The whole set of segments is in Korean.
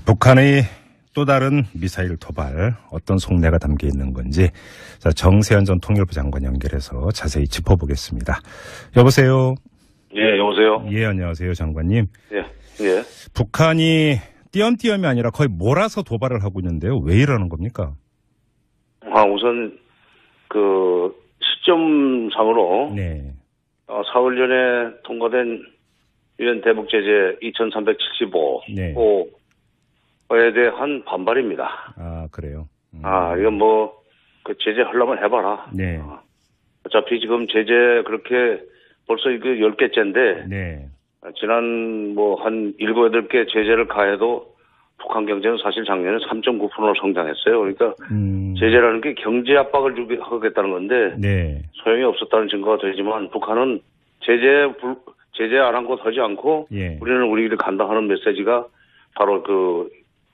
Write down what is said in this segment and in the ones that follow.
북한의 또 다른 미사일 도발 어떤 속내가 담겨 있는 건지 자, 정세현 전 통일부 장관 연결해서 자세히 짚어보겠습니다. 여보세요. 예, 여보세요. 예, 안녕하세요, 장관님. 예. 북한이 띄엄띄엄이 아니라 거의 몰아서 도발을 하고 있는데요. 왜 이러는 겁니까? 우선 그 시점상으로 네. 사흘 전에 통과된 유엔 대북 제재 2375 네. 에 대한 반발입니다. 아, 그래요. 이건 뭐 그 제재 하려면 해봐라. 네. 어차피 지금 제재 그렇게 벌써 이거 10개째인데 네. 지난 뭐 한 7, 8개 제재를 가해도 북한 경제는 사실 작년에 3.9%로 성장했어요. 그러니까 제재라는 게 경제 압박을 하겠다는 건데 네. 소용이 없었다는 증거가 되지만 북한은 제재 아랑곳 하지 않고 예. 우리는 우리끼리 간다 하는 메시지가 바로 그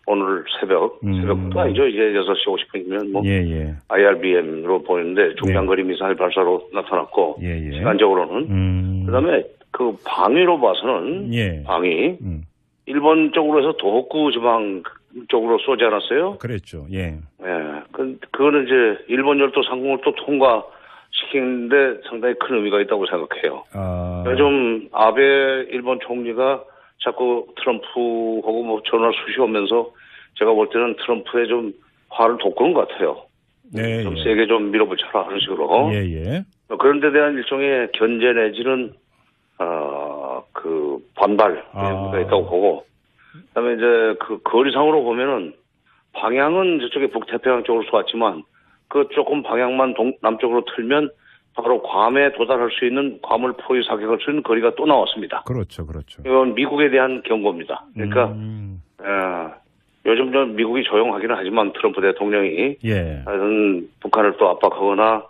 오늘 새벽부터 아니죠. 이제 6시 50분이면 뭐 예. IRBM으로 보이는데 중장거리 미사일 발사로 나타났고 예. 시간적으로는 그다음에 그 방위로 봐서는 예. 방위 일본 쪽으로 해서 도호쿠 지방 쪽으로 쏘지 않았어요? 그랬죠. 예. 그거는 이제 일본 열도 상공을 또 통과시키는데 상당히 큰 의미가 있다고 생각해요. 요즘 아베 일본 총리가 자꾸 트럼프하고 뭐 전화 수시오면서 제가 볼 때는 트럼프에 좀 화를 돋구는 것 같아요. 네. 좀 세게 좀 밀어붙여라 하는 식으로. 예. 그런 데 대한 일종의 견제 내지는 그 반발이 있다고 보고, 그다음에 이제 그 거리상으로 보면은 방향은 저쪽에 북태평양 쪽으로 쏘았지만 그 조금 방향만 남쪽으로 틀면 바로 괌에 도달할 수 있는 괌을 포위 사격할 수 있는 거리가 또 나왔습니다. 그렇죠. 이건 미국에 대한 경고입니다. 그러니까 요즘 좀 미국이 조용하기는 하지만 트럼프 대통령이 하여튼 북한을 또 압박하거나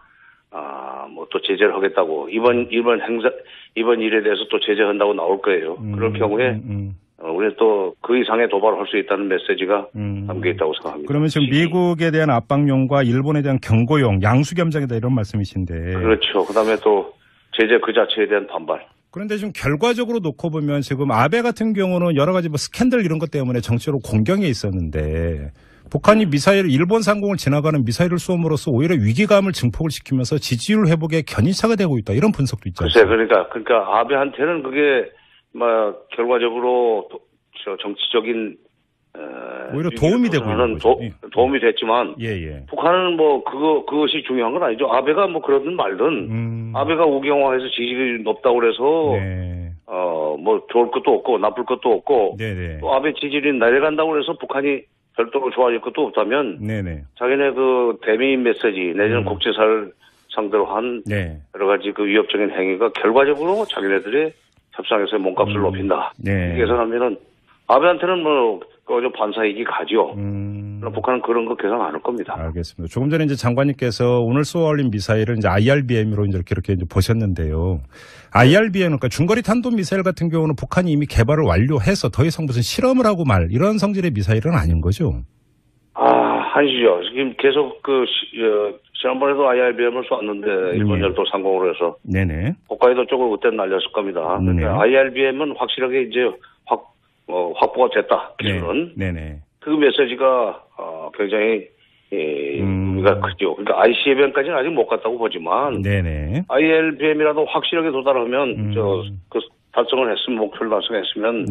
뭐 또 제재를 하겠다고 이번 일에 대해서 또 제재한다고 나올 거예요. 그럴 경우에 우리 또 그 이상의 도발을 할 수 있다는 메시지가 담겨 있다고 생각합니다. 그러면 지금 미국에 대한 압박용과 일본에 대한 경고용 양수겸장이다 이런 말씀이신데. 그렇죠. 그다음에 또 제재 그 자체에 대한 반발. 그런데 지금 결과적으로 놓고 보면 지금 아베 같은 경우는 여러 가지 뭐 스캔들 이런 것 때문에 정치적으로 공경에 있었는데 북한이 미사일 일본 상공을 지나가는 미사일을 쏘음으로써 오히려 위기감을 증폭을 시키면서 지지율 회복에 견인차가 되고 있다 이런 분석도 있죠. 그러니까 아베한테는 그게 뭐 결과적으로 정치적인 오히려 도움이 되고 있는 거죠. 도움이 됐지만 북한은 뭐 그것이 중요한 건 아니죠. 아베가 뭐 그러든 말든 아베가 우경화해서 지지율이 높다고 그래서 뭐 좋을 것도 없고 나쁠 것도 없고 또 아베 지지율이 내려간다고 해서 북한이 별도로 좋아질 것도 없다면 자기네 그 대미 메시지 내지는 국제사를 상대로 한 여러 가지 그 위협적인 행위가 결과적으로 자기네들의 협상에서의 몸값을 높인다. 계산하면은 아베한테는 뭐 반사이익이 가죠. 북한은 그런 거 계산 안 할 겁니다. 알겠습니다. 조금 전에 이제 장관님께서 오늘 쏘아올린 미사일은 이제 IRBM으로 이렇게 보셨는데요. IRBM 그러니까 중거리 탄도 미사일 같은 경우는 북한이 이미 개발을 완료해서 더 이상 무슨 실험을 하고 말 이런 성질의 미사일은 아닌 거죠. 아니죠. 지금 계속 지난번에도 IRBM을 쏘았는데 일본 열도 상공으로 해서 홋카이도 쪽을 그때 날렸을 겁니다. IRBM은 확실하게 이제 확보가 됐다. 기술은. 그 메시지가 굉장히 의미가 크죠. 그러니까 ICBM까지는 아직 못 갔다고 보지만 IRBM이라도 확실하게 도달하면 그 달성을 했으면 목표를 달성했으면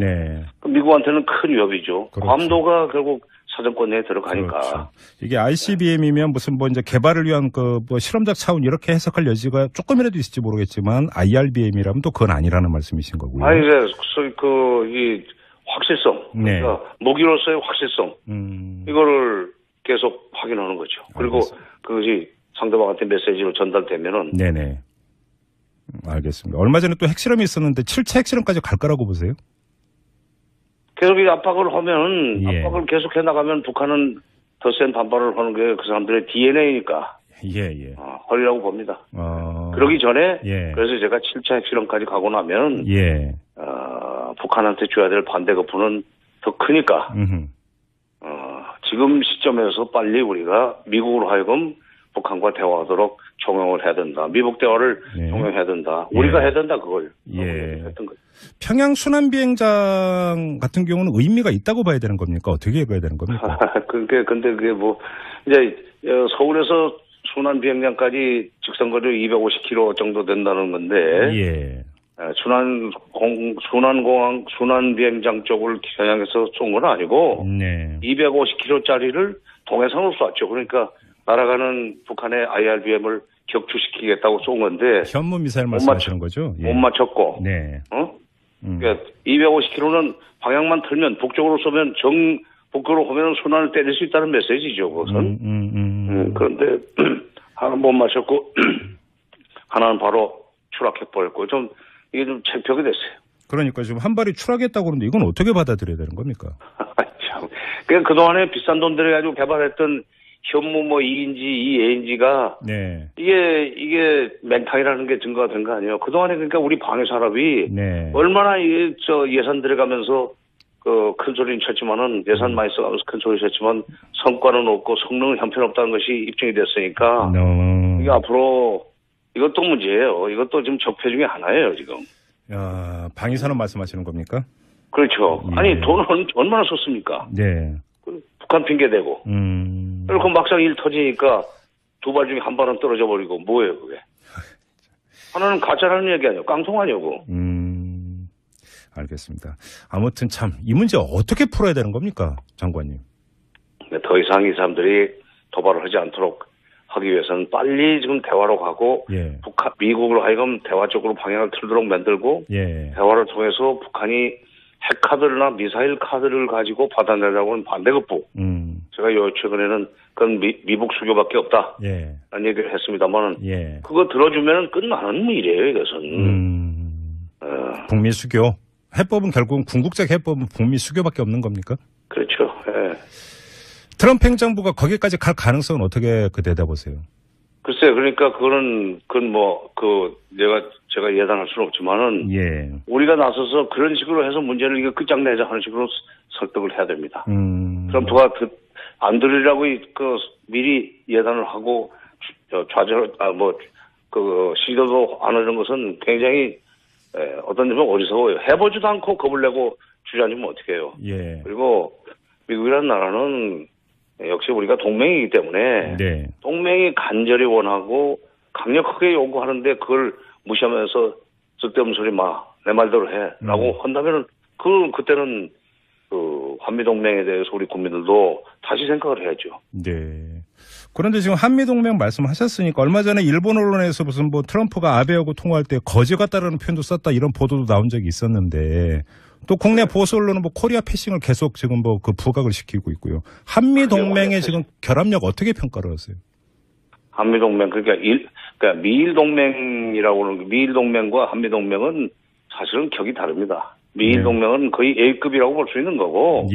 미국한테는 큰 위협이죠. 괌도가 결국 사정권 내에 들어가니까. 그렇죠. 이게 ICBM이면 무슨 뭐 이제 개발을 위한 뭐 실험적 차원 이렇게 해석할 여지가 조금이라도 있을지 모르겠지만 IRBM이라면 또 그건 아니라는 말씀이신 거고요. 이 확실성, 그러니까 무기로서의 확실성 이거를 계속 확인하는 거죠. 그리고 그것이 상대방한테 메시지로 전달되면은. 알겠습니다. 얼마 전에 또 핵실험이 있었는데 7차 핵실험까지 갈 거라고 보세요? 계속 이 압박을 하면 압박을 계속해 나가면 북한은 더 센 반발을 하는 게 그 사람들의 DNA니까. 하리라고 봅니다. 그러기 전에 그래서 제가 7차 핵실험까지 가고 나면 북한한테 줘야 될 반대 거부는 더 크니까 지금 시점에서 빨리 우리가 미국으로 하여금 북한과 대화하도록 종용을 해야 된다. 미북 대화를 종용해야 된다. 우리가 해야 된다 그걸. 했던 거죠. 평양 순환비행장 같은 경우는 의미가 있다고 봐야 되는 겁니까? 어떻게 봐야 되는 겁니까? 근데 그게 뭐 이제 서울에서 순환비행장까지 직선거리 250km 정도 된다는 건데 순환비행장 쪽을 겨냥해서 쏜 건 아니고 250km짜리를 동해상으로 쐈죠. 그러니까 날아가는 북한의 IRBM을 격추시키겠다고 쏜 건데 현무 미사일 말씀하시는 거죠? 못 맞췄고 그러니까 250km는 방향만 틀면 북쪽으로 쏘면 북쪽으로 오면 순환을 때릴 수 있다는 메시지죠. 그것은 그런데 하나는 못 맞췄고 하나는 바로 추락해버렸고 이게 좀 창피하게 됐어요. 그러니까 지금 한 발이 추락했다고 그러는데 이건 어떻게 받아들여야 되는 겁니까? 참. 그동안에 비싼 돈 들여가지고 개발했던 현무 2인지 2A인지가 이게 맹탕이라는 게 증거가 된 거 아니에요. 그동안에 그러니까 우리 방위산업이 얼마나 예산 들어가면서 큰 소리는 쳤지만은 예산 많이 써가면서 큰 소리 쳤지만 성과는 없고 성능은 형편없다는 것이 입증이 됐으니까 이게 앞으로 이것도 문제예요. 이것도 지금 적폐 중에 하나예요 지금. 방위산업 말씀하시는 겁니까? 그렇죠. 아니 돈을 얼마나 썼습니까? 북한 핑계대고. 그리고 막상 일 터지니까 두 발 중에 한 발은 떨어져 버리고 뭐예요 그게? 하나는 가짜라는 얘기 아니에요. 깡통 아니냐고. 알겠습니다. 아무튼 참 이 문제 어떻게 풀어야 되는 겁니까, 장관님? 더 이상 이 사람들이 도발을 하지 않도록 하기 위해서는 빨리 지금 대화로 가고 미국으로 하여금 대화 쪽으로 방향을 틀도록 만들고 대화를 통해서 북한이 핵카드나 미사일 카드를 가지고 받아내려고는 반대급부. 제가 최근에는 그건 미북 수교밖에 없다. 라는 얘기를 했습니다만은 그거 들어주면 끝나는 일이에요 이것은. 북미 수교. 해법은 결국은 궁극적 해법은 북미 수교밖에 없는 겁니까? 그렇죠. 트럼프 행정부가 거기까지 갈 가능성은 어떻게 내다보세요? 글쎄요. 그러니까 그건 제가 예단할 수는 없지만은 우리가 나서서 그런 식으로 해서 문제를 이거 끝장내자 하는 식으로 설득을 해야 됩니다. 트럼프가 안 들으려고 미리 예단을 하고 시도도 안 하는 것은 굉장히 어떤 점은 어리석어요. 해보지도 않고 겁을 내고 주저앉으면 어떻게 해요. 그리고 미국이라는 나라는 역시 우리가 동맹이기 때문에 동맹이 간절히 원하고 강력하게 요구하는데 그걸 무시하면서 쓸데없는 소리 내 말대로 해라고 한다면은 그때는 한미동맹에 대해서 우리 국민들도 다시 생각을 해야죠. 그런데 지금 한미동맹 말씀하셨으니까 얼마 전에 일본 언론에서 무슨 트럼프가 아베하고 통화할 때 거지 같다라는 표현도 썼다 이런 보도도 나온 적이 있었는데 또 국내 보수 언론은 코리아 패싱을 계속 지금 부각을 시키고 있고요. 한미동맹의 지금 결합력 어떻게 평가를 하세요? 한미동맹 그러니까 미일동맹이라고 하는 미일동맹과 한미동맹은 사실은 격이 다릅니다. 미일동맹은 거의 A급이라고 볼 수 있는 거고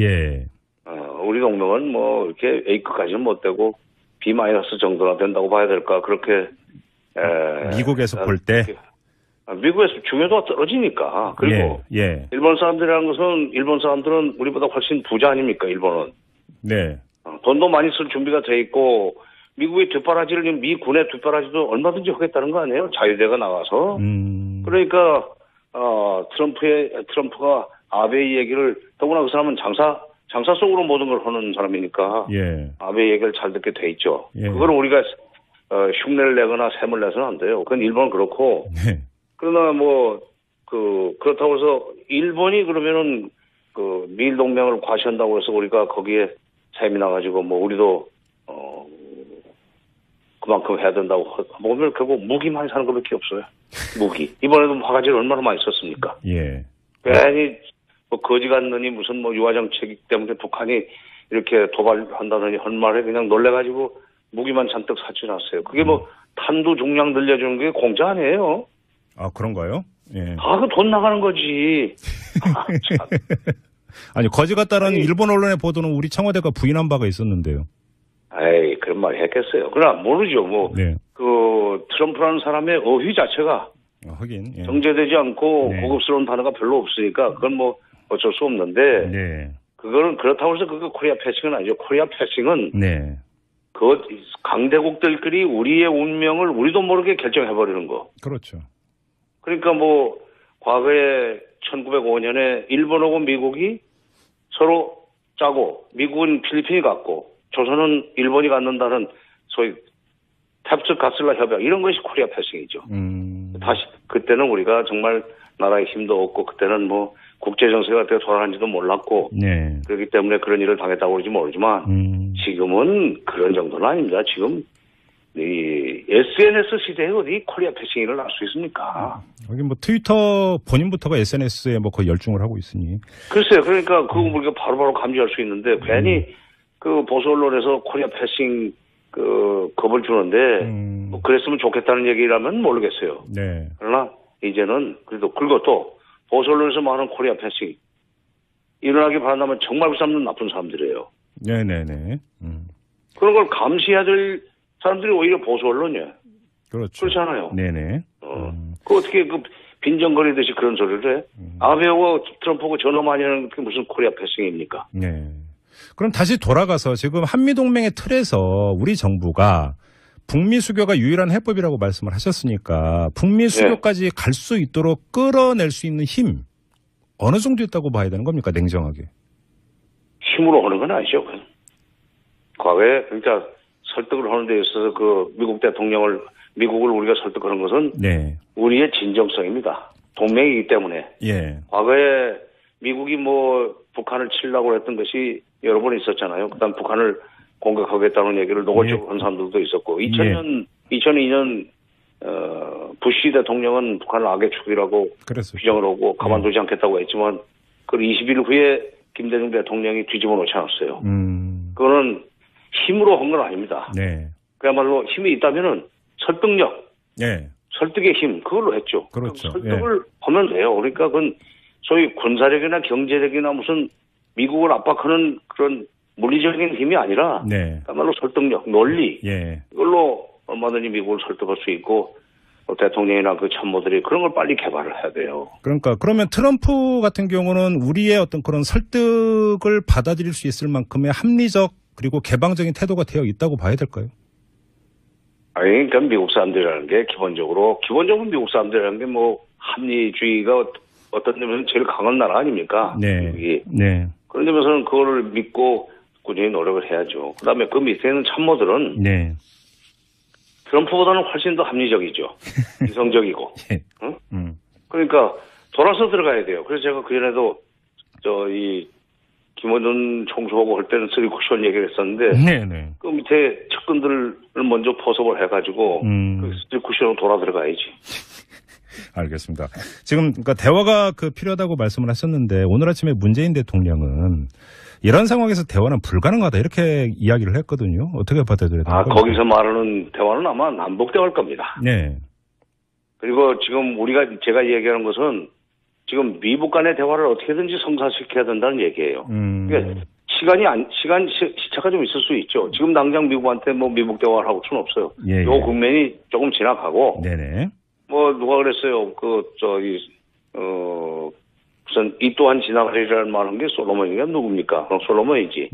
우리 동맹은 이렇게 A급까지는 못 되고 B- 정도나 된다고 봐야 될까 그렇게 미국에서 볼 때 미국에서 중요도가 떨어지니까 그리고 일본 사람들이라는 것은 일본 사람들은 우리보다 훨씬 부자 아닙니까 일본은 돈도 많이 쓸 준비가 돼 있고 미국의 뒷바라지를 미군의 뒷바라지도 얼마든지 하겠다는 거 아니에요 자유대가 나가서 그러니까 트럼프가 아베의 얘기를 더구나 그 사람은 장사 속으로 모든 걸 하는 사람이니까 아베 얘기를 잘 듣게 돼 있죠. 그걸 우리가 흉내를 내거나 샘을 내서는 안 돼요. 그건 일본은 그렇고 그러나 그렇다고 해서 일본이 그러면은 미일 동맹을 과시한다고 해서 우리가 거기에 샘이 나가지고 우리도 그만큼 해야 된다고 보면 결국 무기만 사는 것밖에 없어요. 무기 이번에도 바가지를 얼마나 많이 썼습니까? 괜히 거지 같느니 무슨 유화정책 때문에 북한이 이렇게 도발한다느니 한 말에 그냥 놀래가지고 무기만 잔뜩 사치놨어요. 그게 탄두 중량 늘려주는 게 공짜 아니에요. 그런가요? 그 돈 나가는 거지. 아니 거지 같다는 일본 언론의 보도는 우리 청와대가 부인한 바가 있었는데요. 그런 말 했겠어요. 그러나 모르죠. 트럼프라는 사람의 어휘 자체가 하긴 정제되지 않고 고급스러운 단어가 별로 없으니까 그건 어쩔 수 없는데 그거는 그렇다고 해서 그거 코리아 패싱은 아니죠. 코리아 패싱은 그 강대국들끼리 우리의 운명을 우리도 모르게 결정해버리는 거. 그렇죠. 그러니까 뭐 과거에 1905년에 일본하고 미국이 서로 짜고 미국은 필리핀이 갖고 조선은 일본이 갖는다는 소위 탭스 가슬라 협약 이런 것이 코리아 패싱이죠. 다시 그때는 우리가 정말 나라의 힘도 없고 그때는 뭐 국제 정세가 어떻게 돌아가는지도 몰랐고 네. 그렇기 때문에 그런 일을 당했다고 그러지 모르지만 지금은 그런 정도는 아닙니다. 지금 이 SNS 시대에 어디 코리아 패싱이 일어날 수 있습니까? 여기 뭐 트위터 본인부터가 SNS에 뭐 거의 열중을 하고 있으니. 글쎄요. 그러니까 그거 우리가 바로바로 감지할 수 있는데 괜히 그 보수 언론에서 코리아 패싱 그 겁을 주는데 뭐 그랬으면 좋겠다는 얘기라면 모르겠어요. 네. 그러나 이제는 그래도 그리고 또 보수 언론에서 말하는 코리아 패싱 일어나기 바란다면 정말 그 사람들은 나쁜 사람들이에요. 네네네. 그런 걸 감시해야 될 사람들이 오히려 보수 언론이에요. 그렇죠. 그렇잖아요. 네네. 그 어떻게 그 빈정거리듯이 그런 소리를 해? 아베하고 트럼프하고 전화 많이 하는 게 무슨 코리아 패싱입니까? 네. 그럼 다시 돌아가서 지금 한미동맹의 틀에서 우리 정부가 북미 수교가 유일한 해법이라고 말씀을 하셨으니까 북미 수교까지 갈 수 있도록 끌어낼 수 있는 힘 어느 정도 있다고 봐야 되는 겁니까? 냉정하게. 힘으로 하는 건 아니죠. 과거에 그러니까 설득을 하는 데 있어서 그 미국을 우리가 설득하는 것은 우리의 진정성입니다. 동맹이기 때문에. 예. 과거에 미국이 뭐 북한을 치려고 했던 것이 여러 번 있었잖아요. 그다음 북한을 공격하겠다는 얘기를 노골적으로 한 사람들도 있었고 2002년 부시 대통령은 북한을 악의 축이라고 규정을 하고 가만두지 않겠다고 했지만 그 20일 후에 김대중 대통령이 뒤집어 놓지 않았어요. 그거는 힘으로 한 건 아닙니다. 네. 그야말로 힘이 있다면은 설득력, 설득의 힘 그걸로 했죠. 그렇죠. 설득을 하면 돼요. 그러니까 그건 소위 군사력이나 경제력이나 무슨 미국을 압박하는 그런 물리적인 힘이 아니라 그야말로 설득력, 논리 이걸로 얼마든지 미국을 설득할 수 있고 대통령이나 그 참모들이 그런 걸 빨리 개발을 해야 돼요. 그러니까 그러면 트럼프 같은 경우는 우리의 어떤 그런 설득을 받아들일 수 있을 만큼의 합리적 그리고 개방적인 태도가 되어 있다고 봐야 될까요? 아니, 그러니까 미국 사람들이라는 게 기본적으로 미국 사람들이라는 게 뭐 합리주의가 어떤 점에서는 제일 강한 나라 아닙니까? 미국이. 그런 점에서는 그거를 믿고 꾸준히 노력을 해야죠. 그다음에 그 밑에 있는 참모들은 트럼프보다는 훨씬 더 합리적이죠. 이성적이고. 응? 그러니까 돌아서 들어가야 돼요. 그래서 제가 그전에도 김원준 총수하고 할 때는 3쿠션 얘기를 했었는데 그 밑에 측근들을 먼저 포섭을 해가지고 그 3쿠션으로 돌아 들어가야지. 알겠습니다. 지금 그러니까 대화가 필요하다고 말씀을 하셨는데 오늘 아침에 문재인 대통령은 이런 상황에서 대화는 불가능하다 이렇게 이야기를 했거든요. 어떻게 받아들여야 되나요? 거기서 말하는 대화는 아마 남북 대화일 겁니다. 그리고 지금 제가 얘기하는 것은 지금 미국 간의 대화를 어떻게든지 성사시켜야 된다는 얘기예요. 그러니까 시차가 좀 있을 수 있죠. 지금 당장 미국한테 뭐 미국 대화를 하고 수는 없어요. 요 국면이 조금 지나가고. 뭐 누가 그랬어요. 무슨 이 또한 지나가리라는 말한 게 솔로몬이가 누굽니까? 그럼 솔로몬이지.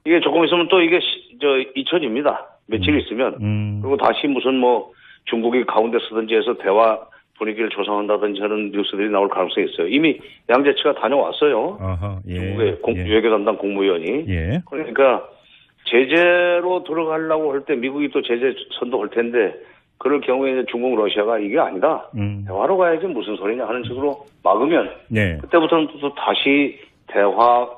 이게 조금 있으면 또 이게 잊혀집니다. 며칠 있으면. 그리고 다시 무슨 뭐 중국이 가운데 서든지 해서 대화 분위기를 조성한다든지 하는 뉴스들이 나올 가능성이 있어요. 이미 양재치가 다녀왔어요. 중국의 외교 담당 국무위원이. 그러니까 제재로 들어가려고 할 때 미국이 또 제재 선도할 텐데 그럴 경우에 이제 중국, 러시아가 이게 아니다. 대화로 가야지 무슨 소리냐 하는 식으로 막으면 그때부터는 또 다시 대화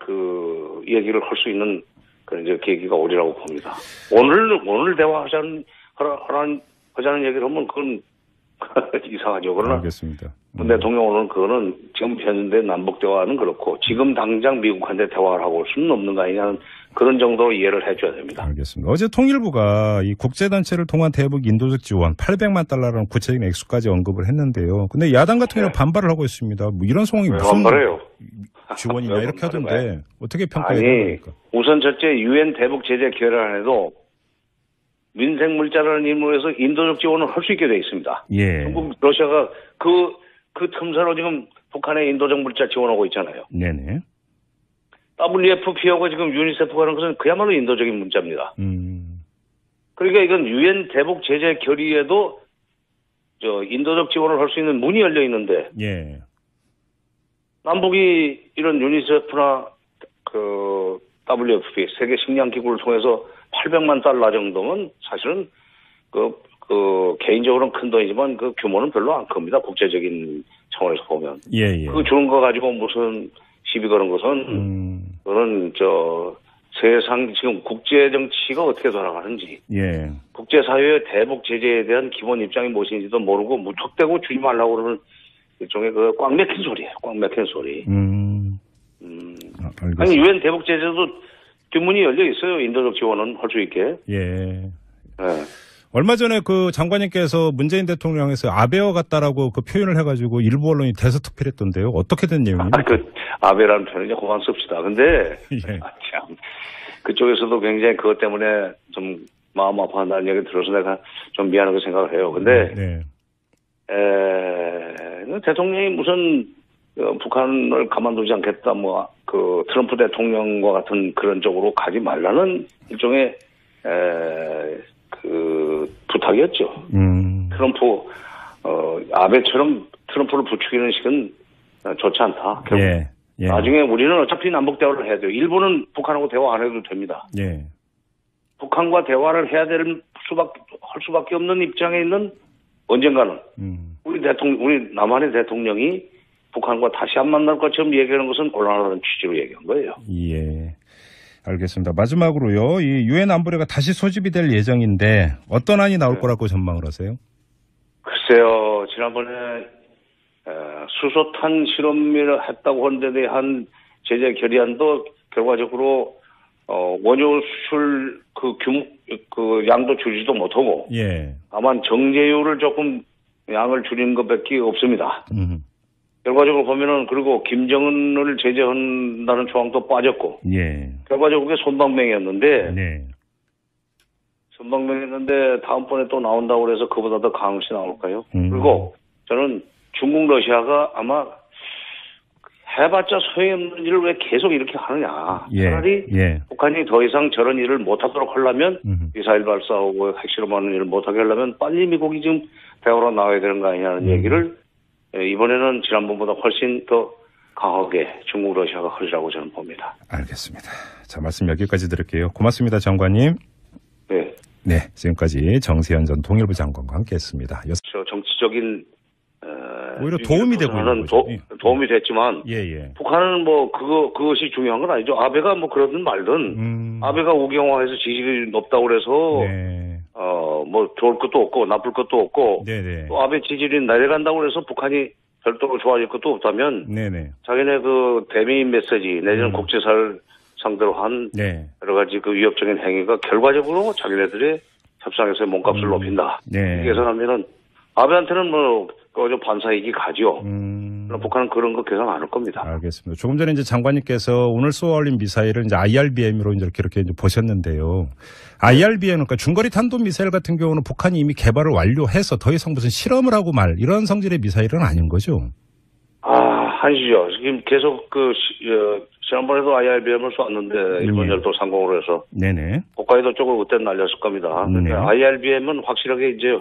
그 얘기를 할 수 있는 그런 이제 계기가 오리라고 봅니다. 오늘 대화하자는 얘기를 하면 그건 이상하죠. 그러나 알겠습니다. 대통령은 그거는 지금 현재 남북 대화는 그렇고 지금 당장 미국한테 대화를 하고 올 수는 없는 거 아니냐는 그런 정도로 이해를 해줘야 됩니다. 알겠습니다. 어제 통일부가 이 국제단체를 통한 대북 인도적 지원 800만 달러라는 구체적인 액수까지 언급을 했는데요. 근데 야당 같은 경우는 반발을 하고 있습니다. 뭐 이런 상황이 무슨 반발해요? 지원이냐 이렇게 하던데 어떻게 평가해야 됩니까? 우선 첫째 유엔 대북 제재 결의안에도 민생 물자라는 의무에서 인도적 지원을 할 수 있게 되어 있습니다. 중국, 러시아가 그 틈새로 지금 북한에 인도적 물자 지원하고 있잖아요. WFP하고 지금 유니세프가 하는 것은 그야말로 인도적인 문제입니다. 그러니까 이건 유엔 대북 제재 결의에도 인도적 지원을 할 수 있는 문이 열려 있는데, 예. 남북이 이런 유니세프나 WFP 세계 식량 기구를 통해서 800만 달러 정도면 사실은 개인적으로는 큰 돈이지만 그 규모는 별로 안 큽니다. 국제적인 차원에서 보면. 예. 그 주는 거 가지고 무슨 시비 거는 것은 그거는 세상 지금 국제 정치가 어떻게 돌아가는지, 예. 국제사회의 대북 제재에 대한 기본 입장이 무엇인지도 모르고 무턱대고 주지 말라고 그러는 일종의 꽉 막힌 소리예요. 꽉 막힌 소리. 아니 유엔 대북 제재도 뒷문이 열려 있어요. 인도적 지원은 할 수 있게. 예. 얼마 전에 그 장관님께서 문재인 대통령에서 아베와 같다라고 그 표현을 해가지고 일부 언론이 대서특필했던데요. 어떻게 된 내용입니까? 아베라는 표현 이제 그만 씁시다. 근데 예. 참 그쪽에서도 굉장히 그것 때문에 좀 마음 아파한다는 얘기 들어서 내가 좀 미안하게 생각을 해요. 근데 대통령이 무슨 북한을 가만두지 않겠다, 트럼프 대통령과 같은 그런 쪽으로 가지 말라는 일종의 부탁이었죠. 트럼프, 아베처럼 트럼프를 부추기는 식은 좋지 않다. 결국 나중에 우리는 어차피 남북 대화를 해야 돼요. 일본은 북한하고 대화 안 해도 됩니다. 북한과 대화를 해야 할 수밖에 없는 입장에 있는 언젠가는 우리 남한의 대통령이 북한과 다시 안 만날 것처럼 얘기하는 것은 곤란하다는 취지로 얘기한 거예요. 예. 알겠습니다. 마지막으로요. 이 유엔 안보리가 다시 소집이 될 예정인데 어떤 안이 나올 거라고 전망을 하세요? 글쎄요. 지난번에 수소탄 실험을 했다고 하는 데 대한 제재 결의안도 결과적으로 원유 수출 양도 줄이지도 못하고 다만 정제율을 조금 양을 줄이는 것밖에 없습니다. 결과적으로 보면은 그리고 김정은을 제재한다는 조항도 빠졌고 결과적으로 그게 솜방맹이었는데 다음번에 또 나온다고 그래서 그보다 더 강한 것이 나올까요? 그리고 저는 중국 러시아가 아마 해봤자 소용없는 일을 왜 계속 이렇게 하느냐. 차라리 북한이 더 이상 저런 일을 못하도록 하려면 미사일 발사하고 핵실험하는 일을 못하게 하려면 빨리 미국이 지금 대화로 나와야 되는 거 아니냐는 얘기를 이번에는 지난번보다 훨씬 더 강하게 중국 러시아가 하리라고 저는 봅니다. 알겠습니다. 자, 말씀 여기까지 드릴게요. 고맙습니다. 장관님. 네, 지금까지 정세현 전 통일부 장관과 함께했습니다. 정치적인 오히려 도움이 되고 있는 거죠. 도움이 됐지만 북한은 그것이 중요한 건 아니죠. 아베가 그러든 말든 아베가 우경화해서 지지율이 높다고 그래서 좋을 것도 없고 나쁠 것도 없고 또 아베 지지율이 내려간다고 그래서 북한이 별도로 좋아질 것도 없다면 자기네 대미 메시지 내지는 국제사를 상대로 한 여러 가지 위협적인 행위가 결과적으로 자기네들의 협상에서의 몸값을 높인다. 이렇게 계산하면은 아베한테는 반사이익이 가죠. 북한은 그런 거 계산 안 할 겁니다. 알겠습니다. 조금 전에 이제 장관님께서 오늘 쏘아올린 미사일은 이제 IRBM으로 이렇게 보셨는데요. IRBM, 그러니까 중거리 탄도 미사일 같은 경우는 북한이 이미 개발을 완료해서 더 이상 무슨 실험을 하고 이런 성질의 미사일은 아닌 거죠? 한시죠. 지금 계속 지난번에도 IRBM을 쏘았는데 일본 열도 상공으로 해서 홋카이도 쪽을 그때 날렸을 겁니다. 그러니까 IRBM은 확실하게 이제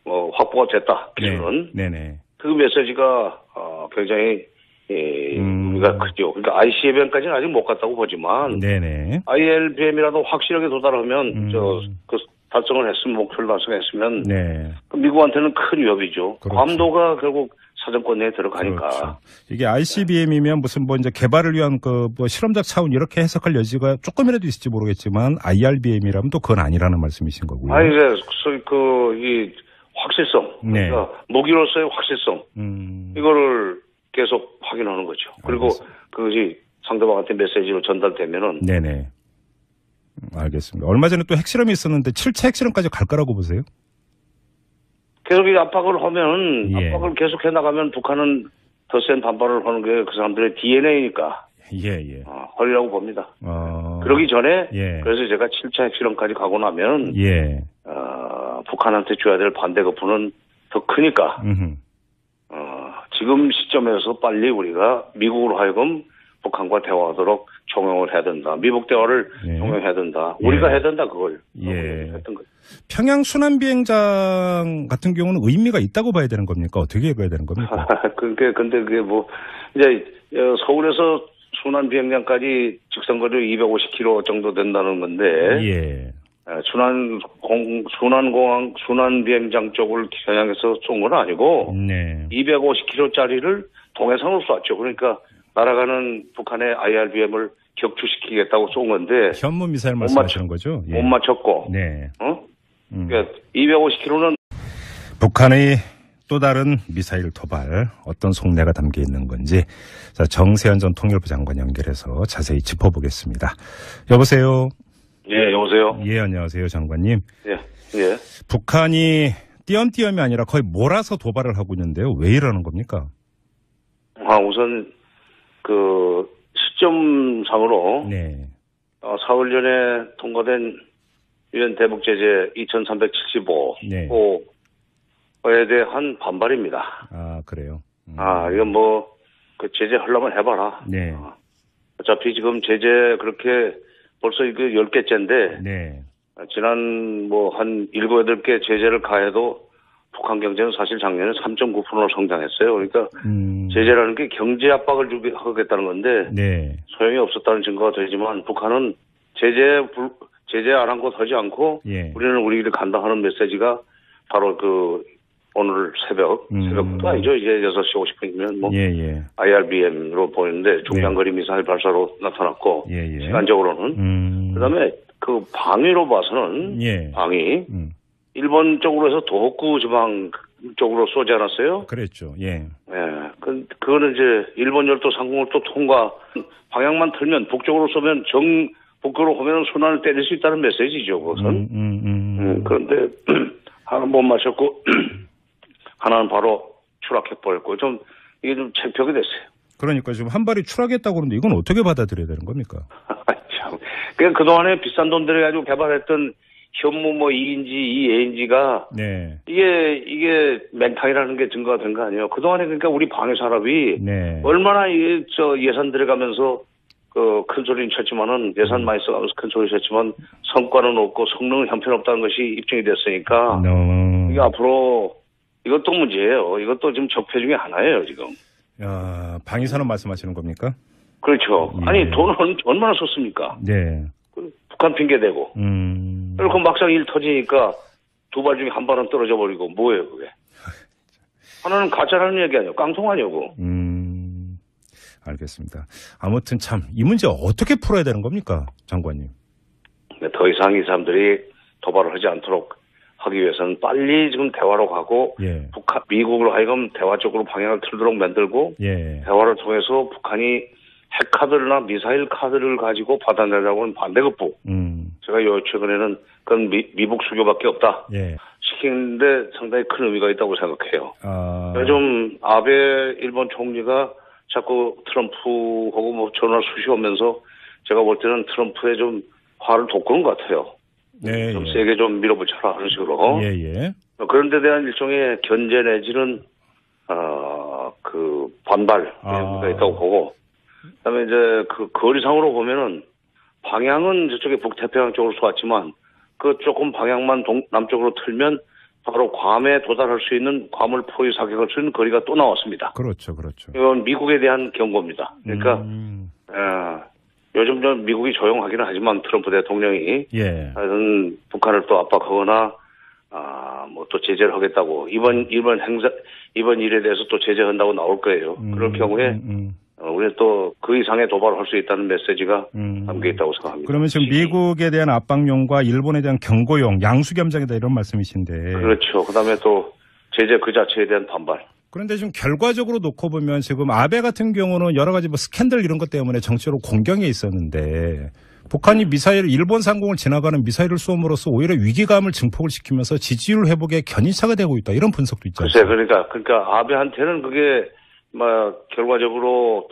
확보가 됐다. 기술은. 그 메시지가 굉장히 의미가 크죠. 그러니까 ICBM까지는 아직 못 갔다고 보지만 IRBM이라도 확실하게 도달하면 달성을 했으면 목표를 달성했으면 미국한테는 큰 위협이죠. 괌도가 결국 사정권 내에 들어가니까. 이게 ICBM이면 무슨 이제 개발을 위한 실험적 차원 이렇게 해석할 여지가 조금이라도 있을지 모르겠지만 IRBM이라면 또 그건 아니라는 말씀이신 거고요. 이 확실성, 그러니까 무기로서의 확실성, 이거를 계속 확인하는 거죠. 그리고 그것이 상대방한테 메시지로 전달되면은. 알겠습니다. 얼마 전에 또 핵실험이 있었는데 7차 핵실험까지 갈 거라고 보세요? 계속 이 압박을 하면, 압박을 계속해 나가면 북한은 더 센 반발을 하는 게 그 사람들의 DNA니까. 하리라고 봅니다. 그러기 전에, 그래서 제가 7차 핵실험까지 가고 나면, 북한한테 줘야 될 반대 거부는 더 크니까, 지금 시점에서 빨리 우리가 미국으로 하여금 북한과 대화하도록 종용을 해야 된다. 미국 대화를 종용해야 된다. 우리가 해야 된다 그걸. 했던 거죠. 평양 순환 비행장 같은 경우는 의미가 있다고 봐야 되는 겁니까? 어떻게 봐야 되는 겁니까? 근데 그게 뭐 이제 서울에서 순환 비행장까지 직선거리 250km 정도 된다는 건데. 순환 비행장 쪽을 겨냥해서 쏜 건 아니고 250km짜리를 동해상으로 쐈죠. 그러니까 날아가는 북한의 IRBM을 격추시키겠다고 쏜 건데 현무 미사일 말씀하시는 거죠? 못 맞췄고. 그러니까 250km는 북한의 또 다른 미사일 도발 어떤 속내가 담겨 있는 건지 자, 정세현 전 통일부 장관 연결해서 자세히 짚어보겠습니다. 여보세요. 예, 여보세요. 예, 안녕하세요, 장관님. 예. 북한이 띄엄띄엄이 아니라 거의 몰아서 도발을 하고 있는데요. 왜 이러는 겁니까? 우선 그 시점상으로 사흘 전에 통과된 유엔 대북 제재 2375호에 대한 반발입니다. 아, 그래요. 이건 뭐 그 제재 하려면 해봐라. 어차피 지금 제재 그렇게 벌써 이거 10개째인데 지난 뭐 한 7, 8개 제재를 가해도 북한 경제는 사실 작년에 3.9%로 성장했어요. 그러니까 제재라는 게 경제 압박을 하겠다는 건데 소용이 없었다는 증거가 되지만 북한은 제재 아랑곳하지 않고 우리는 우리끼리 간다 하는 메시지가 바로 그 오늘 새벽부터 아니죠. 이제 6시 50분이면 뭐 IRBM으로 보이는데 중장거리 미사일 발사로 나타났고 시간적으로는 그다음에 그 방위로 봐서는 방위 일본 쪽으로 해서 도호쿠 지방 쪽으로 쏘지 않았어요? 그랬죠. 그거는 이제 일본 열도 상공을 또 통과 방향만 틀면 북쪽으로 쏘면 북으로 오면 순환을 때릴 수 있다는 메시지죠. 그것은. 그런데 하나는 못 맞췄고 하나는 바로 추락해버렸고 이게 좀 창피하게 됐어요. 그러니까 지금 한 발이 추락했다고 그러는데 이건 어떻게 받아들여야 되는 겁니까? 참. 그냥 그동안에 비싼 돈 들여가지고 개발했던 현무 뭐 2인지 2A인지가 이게 맹탕이라는 게 증거가 된 거 아니에요. 그동안에 그러니까 우리 방위 산업이 얼마나 예산 들어가면서 큰 소리는 쳤지만은 예산 많이 써가면서 큰 소리 쳤지만 성과는 없고 성능은 형편없다는 것이 입증이 됐으니까 이게 앞으로 이것도 문제예요. 이것도 지금 적폐 중에 하나예요, 지금. 방위산업 말씀하시는 겁니까? 그렇죠. 아니, 돈을 얼마나 썼습니까? 북한 핑계대고. 그리고 막상 일 터지니까 두 발 중에 한 발은 떨어져 버리고 뭐예요, 그게? 하나는 가짜라는 얘기 아니에요. 깡통 아니냐고. 알겠습니다. 아무튼 참, 이 문제 어떻게 풀어야 되는 겁니까, 장관님? 더 이상 이 사람들이 도발을 하지 않도록 하기 위해서는 빨리 지금 대화로 가고 미국으로 하여금 대화 쪽으로 방향을 틀도록 만들고 대화를 통해서 북한이 핵카드나 미사일 카드를 가지고 받아내려고 하는 반대급부. 제가 최근에는 그건 미북 수교밖에 없다. 시키는데 상당히 큰 의미가 있다고 생각해요. 요즘 아베 일본 총리가 자꾸 트럼프하고 뭐 전화 수시 오면서 제가 볼 때는 트럼프에 좀 화를 돋구는 것 같아요. 좀 세게 좀 밀어붙여라 하는 식으로. 그런 데 대한 일종의 견제 내지는 그 반발가 있다고 보고 그다음에 이제 그 거리상으로 보면은 방향은 저쪽에 북태평양 쪽으로 쏘았지만 그 조금 방향만 남쪽으로 틀면 바로 괌에 도달할 수 있는 괌을 포위 사격할 수 있는 거리가 또 나왔습니다. 그렇죠. 이건 미국에 대한 경고입니다. 그러니까 요즘 좀 미국이 조용하기는 하지만 트럼프 대통령이 하여튼 북한을 또 압박하거나 뭐 또 제재를 하겠다고 이번 일에 대해서 또 제재한다고 나올 거예요. 그럴 경우에 우리 또 그 이상의 도발을 할 수 있다는 메시지가 담겨 있다고 생각합니다. 그러면 지금 미국에 대한 압박용과 일본에 대한 경고용, 양수겸장이다 이런 말씀이신데. 그렇죠. 그다음에 또 제재 그 자체에 대한 반발. 그런데 지금 결과적으로 놓고 보면 지금 아베 같은 경우는 여러 가지 뭐 스캔들 이런 것 때문에 정치적으로 공경에 있었는데 북한이 일본 상공을 지나가는 미사일을 쏘므로써 오히려 위기감을 증폭을 시키면서 지지율 회복에 견인차가 되고 있다. 이런 분석도 있죠. 글쎄, 그러니까 아베한테는 그게 결과적으로